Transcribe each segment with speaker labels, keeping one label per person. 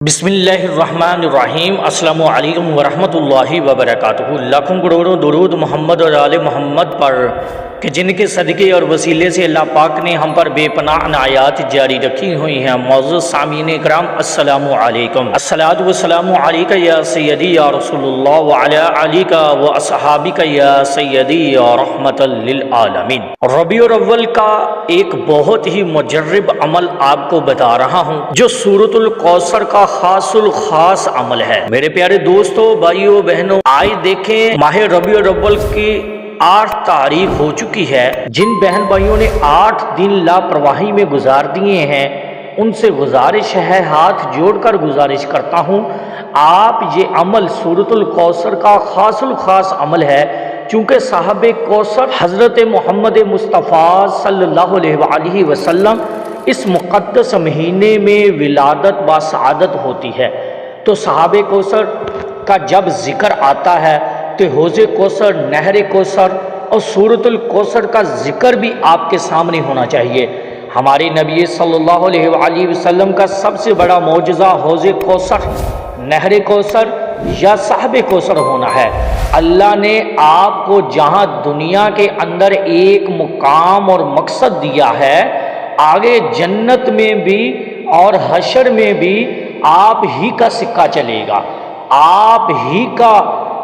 Speaker 1: بسم اللہ الرحمن الرحیم۔ السلام علیکم ورحمۃ اللہ وبرکاتہ۔ لاکھوں کروڑوں درود محمد اور آل محمد پر کہ جن کے صدقے اور وسیلے سے اللہ پاک نے ہم پر بے پناہ عنایات جاری رکھی ہوئی ہیں۔ معزز سامعین کرام، السلام علیکم۔ الصلاۃ والسلام علیک یا سیدی یا رسول اللہ وعلی آلک و اصحابک یا سیدی یا رحمۃ للعالمین۔ ربیع الاول کا ایک بہت ہی مجرب عمل آپ کو بتا رہا ہوں جو سورۃ الکوثر کا خاص الخاص عمل ہے۔ میرے پیارے دوستو، بھائیو، بہنوں، آئے دیکھیں ماہ ربیع الاول کی 8 تاریخ ہو چکی ہے۔ جن بہن بھائیوں نے 8 دن لاپرواہی میں گزار دیے ہیں ان سے گزارش ہے، ہاتھ جوڑ کر گزارش کرتا ہوں، آپ یہ عمل سورۃ الکوثر کا خاص الخاص عمل ہے، چونکہ صاحب کوثر حضرت محمد مصطفیٰ صلی اللہ علیہ وآلہ وسلم اس مقدس مہینے میں ولادت با سعادت ہوتی ہے، تو صحاب کوثر کا جب ذکر آتا ہے تو حوض کوثر، نہر کوثر اور سورۃ الکوثر کا ذکر بھی آپ کے سامنے ہونا چاہیے۔ ہمارے نبی صلی اللہ علیہ وآلہ وسلم کا سب سے بڑا معجزہ حوض کوثر، نہر کوثر یا صاحب کوثر ہونا ہے۔ اللہ نے آپ کو جہاں دنیا کے اندر ایک مقام اور مقصد دیا ہے، آگے جنت میں بھی اور حشر میں بھی آپ ہی کا سکہ چلے گا، آپ ہی کا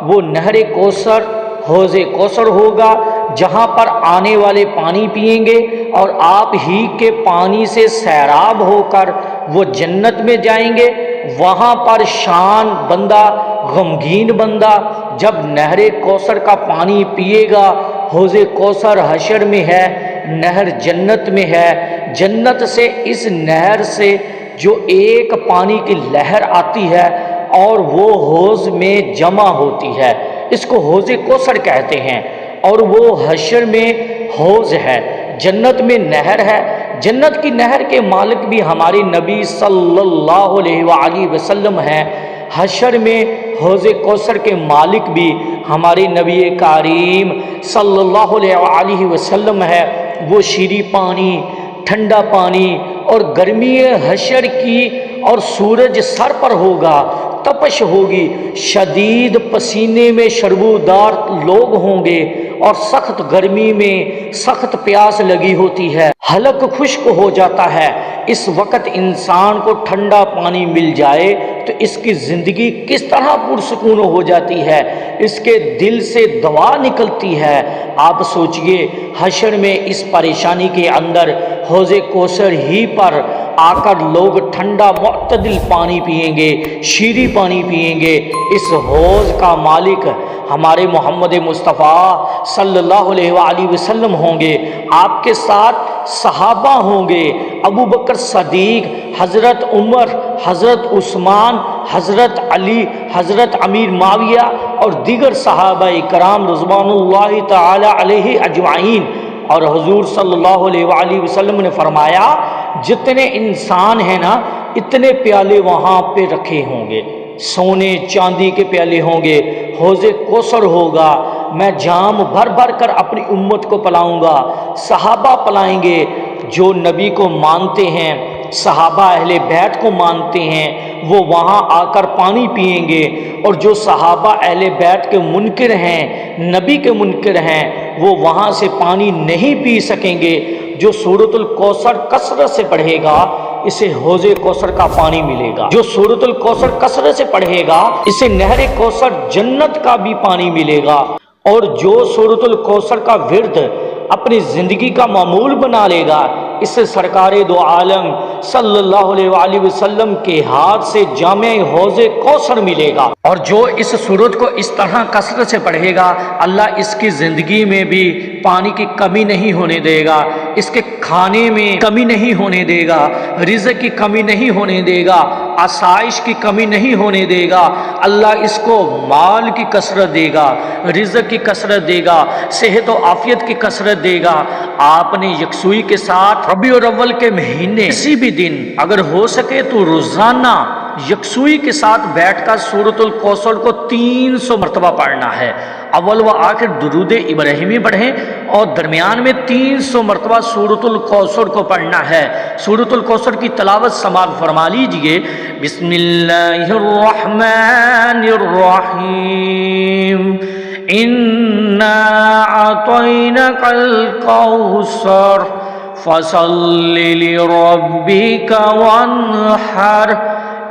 Speaker 1: وہ نہر کوثر، حوض کوثر ہوگا جہاں پر آنے والے پانی پئیں گے اور آپ ہی کے پانی سے سیراب ہو کر وہ جنت میں جائیں گے۔ وہاں پر شان بندہ، غمگین بندہ جب نہر کوثر کا پانی پیے گا، حوض کوثر حشر میں ہے، نہر جنت میں ہے، جنت سے اس نہر سے جو ایک پانی کی لہر آتی ہے اور وہ حوض میں جمع ہوتی ہے، اس کو حوض کوثر کہتے ہیں، اور وہ حشر میں حوض ہے، جنت میں نہر ہے۔ جنت کی نہر کے مالک بھی ہمارے نبی صلی اللہ علیہ وآلہ وسلم ہیں، حشر میں حوض کوثر کے مالک بھی ہمارے نبی کریم صلی اللہ علیہ وآلہ وسلم ہے۔ وہ شیریں پانی، ٹھنڈا پانی اور گرمی حشر کی اور سورج سر پر ہوگا، تپش ہوگی، شدید پسینے میں شربودار لوگ ہوں گے اور سخت گرمی میں سخت پیاس لگی ہوتی ہے، حلق خشک ہو جاتا ہے۔ اس وقت انسان کو ٹھنڈا پانی مل جائے تو اس کی زندگی کس طرح پرسکون ہو جاتی ہے، اس کے دل سے دعا نکلتی ہے۔ آپ سوچئے حشر میں اس پریشانی کے اندر حوض کوثر ہی پر آ کر لوگ ٹھنڈا معتدل پانی پئیں گے، شیریں پانی پئیں گے۔ اس حوض کا مالک ہمارے محمد مصطفیٰ صلی اللہ علیہ وآلہ وسلم ہوں گے، آپ کے ساتھ صحابہ ہوں گے، ابو بکر صدیق، حضرت عمر، حضرت عثمان، حضرت علی، حضرت امیر معاویہ اور دیگر صحابہ کرام رضوان اللہ تعالی علیہ اجمعین۔ اور حضور صلی اللہ علیہ وآلہ وسلم نے فرمایا جتنے انسان ہیں نا، اتنے پیالے وہاں پہ رکھے ہوں گے، سونے چاندی کے پیالے ہوں گے، حوض کوثر ہوگا، میں جام بھر بھر کر اپنی امت کو پلاؤں گا، صحابہ پلائیں گے جو نبی کو مانتے ہیں، صحابہ اہل بیت کو مانتے ہیں، وہ وہاں آ کر پانی پئیں گے، اور جو صحابہ اہل بیت کے منکر ہیں، نبی کے منکر ہیں، وہ وہاں سے پانی نہیں پی سکیں گے۔ جو سورۃ الکوثر کثرت سے پڑھے گا اسے حوض کوثر کا پانی ملے گا، جو سورۃ الکوثر کثرت سے پڑھے گا اسے نہر کوثر جنت کا بھی پانی ملے گا، اور جو سورۃ الکوثر کا ورد اپنی زندگی کا معمول بنا لے گا اسے سرکار دو عالم صلی اللہ علیہ وآلہ وسلم کے ہاتھ سے جامع حوض کوثر ملے گا۔ اور جو اس سورت کو اس طرح کثرت سے پڑھے گا، اللہ اس کی زندگی میں بھی پانی کی کمی نہیں ہونے دے گا، اس کے کھانے میں کمی نہیں ہونے دے گا، رزق کی کمی نہیں ہونے دے گا، آسائش کی کمی نہیں ہونے دے گا۔ اللہ اس کو مال کی کثرت دے گا، رزق کی کثرت دے گا، صحت و عافیت کی کثرت دے گا۔ آپ نے یکسوئی کے ساتھ ربیع الاول کے مہینے کسی بھی دن اگر ہو سکے تو روزانہ یکسوئی کے ساتھ بیٹھ کر سورۃ الکوثر کو 300 مرتبہ پڑھنا ہے۔ اول و آخر درود ابراہیمی پڑھیں اور درمیان میں 300 مرتبہ سورۃ الکوثر کو پڑھنا ہے۔ سورۃ الکوثر کی تلاوت سماعت فرما لیجئے۔ بسم اللہ الرحمن الرحیم اِنَّا أَعْطَيْنَاكَ الْكَوْثَرَ فَصَلِّ لِرَبِّكَ وَانْحَرْ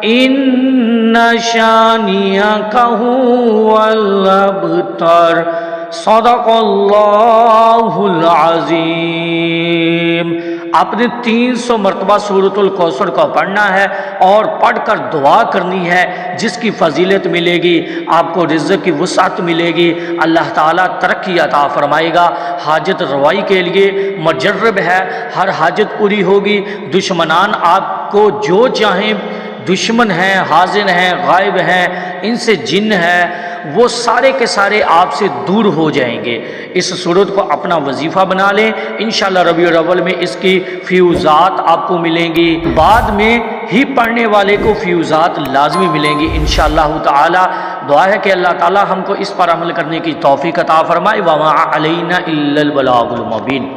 Speaker 1: إِنَّ شَانِئَكَ هُوَ الْأَبْتَرُ صدق اللہ العظیم۔ آپ نے 300 مرتبہ سورۃ الکوثر کو پڑھنا ہے اور پڑھ کر دعا کرنی ہے، جس کی فضیلت ملے گی، آپ کو رزق کی وسعت ملے گی، اللہ تعالیٰ ترقی عطا فرمائے گا، حاجت روائی کے لیے مجرب ہے، ہر حاجت پوری ہوگی، دشمنان آپ کو جو چاہیں، دشمن ہیں، حاضر ہیں، غائب ہیں، ان سے جن ہے، وہ سارے کے سارے آپ سے دور ہو جائیں گے۔ اس صورت کو اپنا وظیفہ بنا لیں، انشاءاللہ ربیع الاول میں اس کی فیوزات آپ کو ملیں گی، بعد میں ہی پڑھنے والے کو فیوزات لازمی ملیں گی انشاءاللہ تعالی۔ دعا ہے کہ اللہ تعالی ہم کو اس پر عمل کرنے کی توفیق عطا فرمائے۔ وما علینا الا البلاغ المبین۔